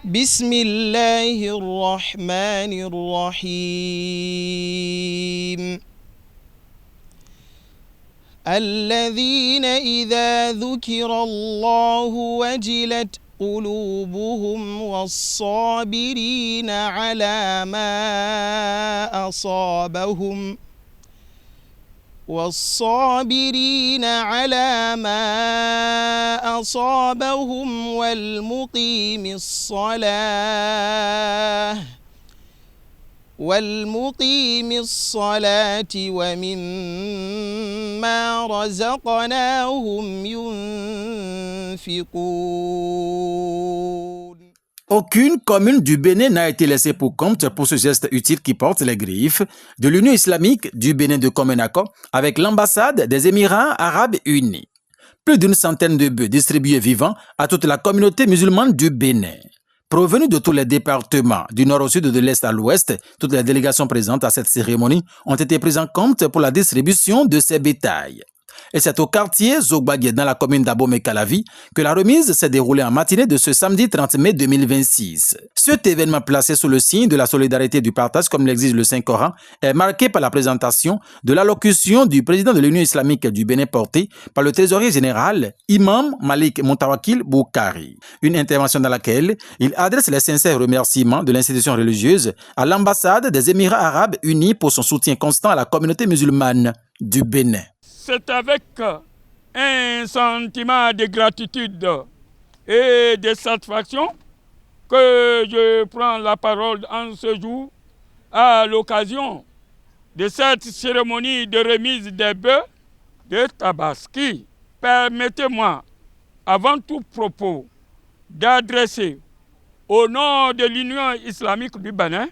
بسم الله الرحمن الرحيم الذين إذا ذكر الله وجلت قلوبهم والصابرين على ما أصابهم والمقيم الصلاة ومما رزقناهم ينفقون. Aucune commune du Bénin n'a été laissée pour compte pour ce geste utile qui porte les griffes de l'Union islamique du Bénin de commun accord avec l'ambassade des Émirats arabes unis. Plus d'une centaine de bœufs distribués vivants à toute la communauté musulmane du Bénin. Provenus de tous les départements, du nord au sud et de l'est à l'ouest, toutes les délégations présentes à cette cérémonie ont été prises en compte pour la distribution de ces bétails. Et c'est au quartier Zogbagué dans la commune d'Abomey-Calavi que la remise s'est déroulée en matinée de ce samedi 30 mai 2026. Cet événement placé sous le signe de la solidarité et du partage comme l'exige le Saint-Coran est marqué par la présentation de l'allocution du président de l'Union islamique du Bénin portée par le trésorier général Imam Malik Montawakil Boukari. Une intervention dans laquelle il adresse les sincères remerciements de l'institution religieuse à l'ambassade des Émirats arabes unis pour son soutien constant à la communauté musulmane du Bénin. C'est avec un sentiment de gratitude et de satisfaction que je prends la parole en ce jour à l'occasion de cette cérémonie de remise des bœufs de Tabaski. Permettez-moi, avant tout propos, d'adresser au nom de l'Union islamique du Bénin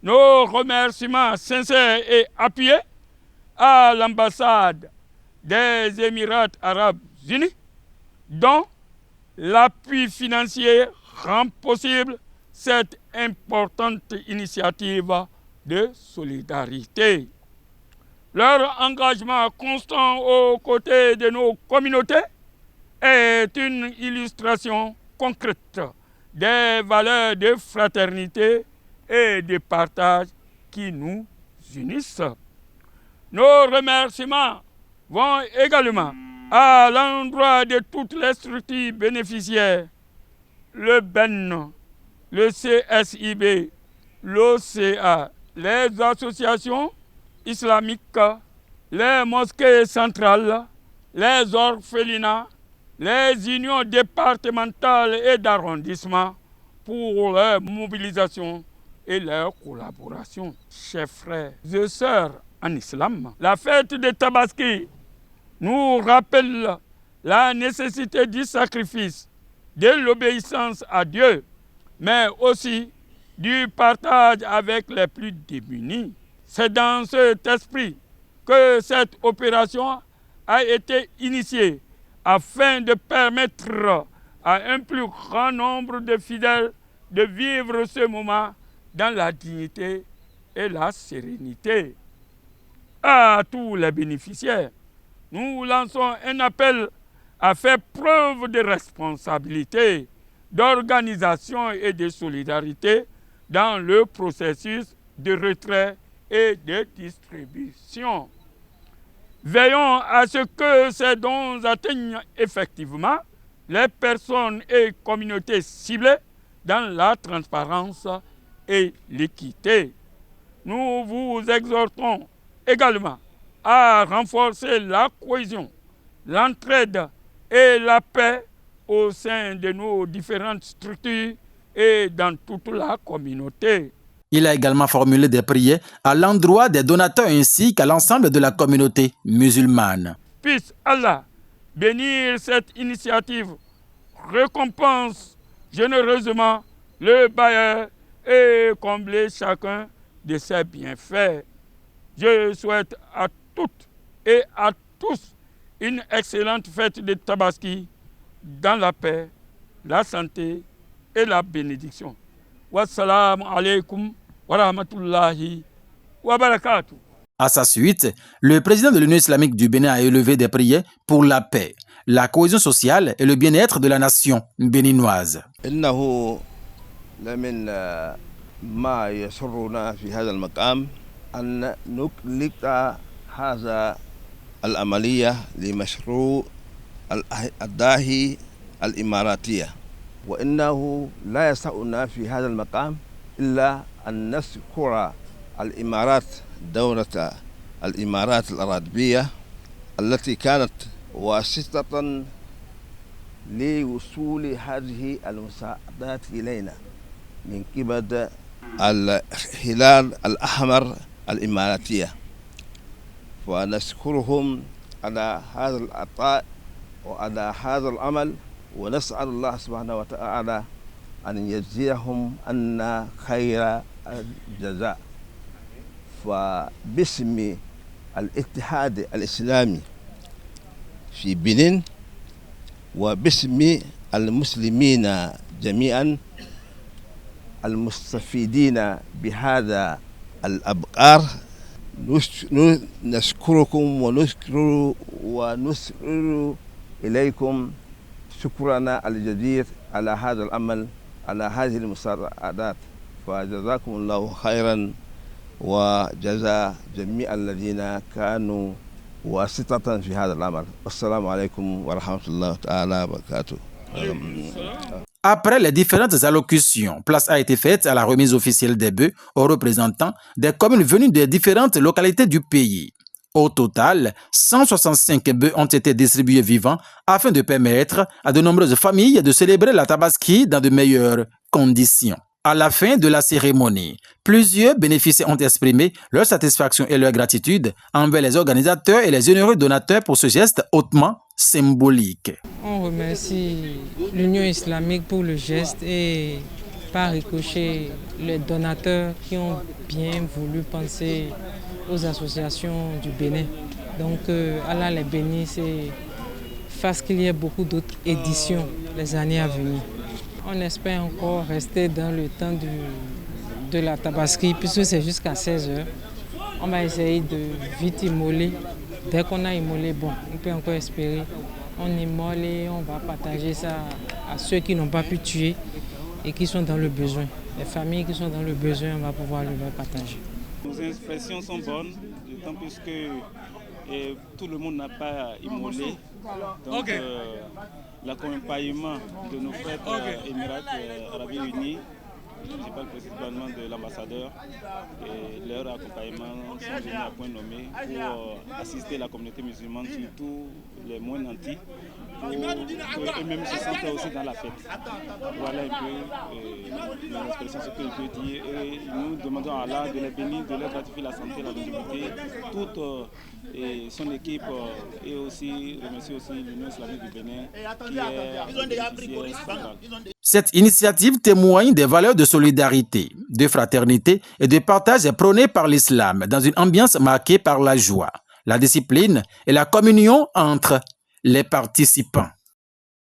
nos remerciements sincères et appuyés à l'ambassade des Émirats arabes unis, dont l'appui financier rend possible cette importante initiative de solidarité. Leur engagement constant aux côtés de nos communautés est une illustration concrète des valeurs de fraternité et de partage qui nous unissent. Nos remerciements vont également à l'endroit de toutes les structures bénéficiaires, le BEN, le CSIB, l'OCA, les associations islamiques, les mosquées centrales, les orphelinats, les unions départementales et d'arrondissement pour leur mobilisation et leur collaboration. Chers frères et sœurs en islam, la fête de Tabaski nous rappelle la nécessité du sacrifice, de l'obéissance à Dieu, mais aussi du partage avec les plus démunis. C'est dans cet esprit que cette opération a été initiée afin de permettre à un plus grand nombre de fidèles de vivre ce moment dans la dignité et la sérénité. À tous les bénéficiaires, nous lançons un appel à faire preuve de responsabilité, d'organisation et de solidarité dans le processus de retrait et de distribution. Veillons à ce que ces dons atteignent effectivement les personnes et communautés ciblées dans la transparence et l'équité. Nous vous exhortons également à renforcer la cohésion, l'entraide et la paix au sein de nos différentes structures et dans toute la communauté. Il a également formulé des prières à l'endroit des donateurs ainsi qu'à l'ensemble de la communauté musulmane. Puisse Allah bénir cette initiative, récompense généreusement le bailleur et combler chacun de ses bienfaits. Je souhaite à toutes et à tous une excellente fête de Tabaski dans la paix, la santé et la bénédiction. Wassalamu alaikum wa rahmatullahi wa barakatuh. À sa suite, le président de l'Union islamique du Bénin a élevé des prières pour la paix, la cohésion sociale et le bien-être de la nation béninoise. لمن ما يسرنا في هذا المقام أن نكلق هذا العملية لمشروع الداهية الإماراتية، وإنه لا يسعنا في هذا المقام إلا أن نذكر الإمارات، دولة الإمارات العربية التي كانت واسطة لوصول هذه المساعدات إلينا من قبل الهلال الأحمر الإماراتية، ونشكرهم على هذا العطاء وعلى هذا العمل، ونسأل الله سبحانه وتعالى أن يجزيهم عنا خير الجزاء. فباسم الاتحاد الإسلامي في بنين وباسم المسلمين جميعا المستفيدين بهذا الأبقار نشكركم ونسر إليكم شكرنا الجزير على هذا العمل، على هذه المساعدات، فجزاكم الله خيرا وجزا جميع الذين كانوا واسطة في هذا العمل. والسلام عليكم ورحمة الله تعالى وبركاته. Après les différentes allocutions, place a été faite à la remise officielle des bœufs aux représentants des communes venues des différentes localités du pays. Au total, 165 bœufs ont été distribués vivants afin de permettre à de nombreuses familles de célébrer la Tabaski dans de meilleures conditions. À la fin de la cérémonie, plusieurs bénéficiaires ont exprimé leur satisfaction et leur gratitude envers les organisateurs et les généreux donateurs pour ce geste hautement symbolique. On remercie l'Union islamique pour le geste et par ricochet les donateurs qui ont bien voulu penser aux associations du Bénin. Donc Allah les bénisse et fasse qu'il y ait beaucoup d'autres éditions les années à venir. On espère encore rester dans le temps de la Tabaski puisque c'est jusqu'à 16h. On va essayer de vite immoler. Dès qu'on a immolé, bon, on peut encore espérer. On immole et on va partager ça à ceux qui n'ont pas pu tuer et qui sont dans le besoin. Les familles qui sont dans le besoin, on va pouvoir le partager. Nos expressions sont bonnes, d'autant plus que tout le monde n'a pas immolé. Donc l'accompagnement de nos frères Émirats Arabes Unis, je parle principalement de l'ambassadeur, et leur accompagnement sont venus à point nommé pour assister la communauté musulmane, surtout les moins nantis, pour qu'eux-mêmes se sentent aussi dans la fête. Voilà un peu mon expression, ce que je peux dire. Et nous demandons à Allah de les bénir, de leur gratifier la santé, la longévité, toute son équipe, et aussi remercier aussi l'Union islamique du Bénin qui est bénéficiaire centrale. Cette initiative témoigne des valeurs de solidarité, de fraternité et de partage prônées par l'islam dans une ambiance marquée par la joie, la discipline et la communion entre les participants.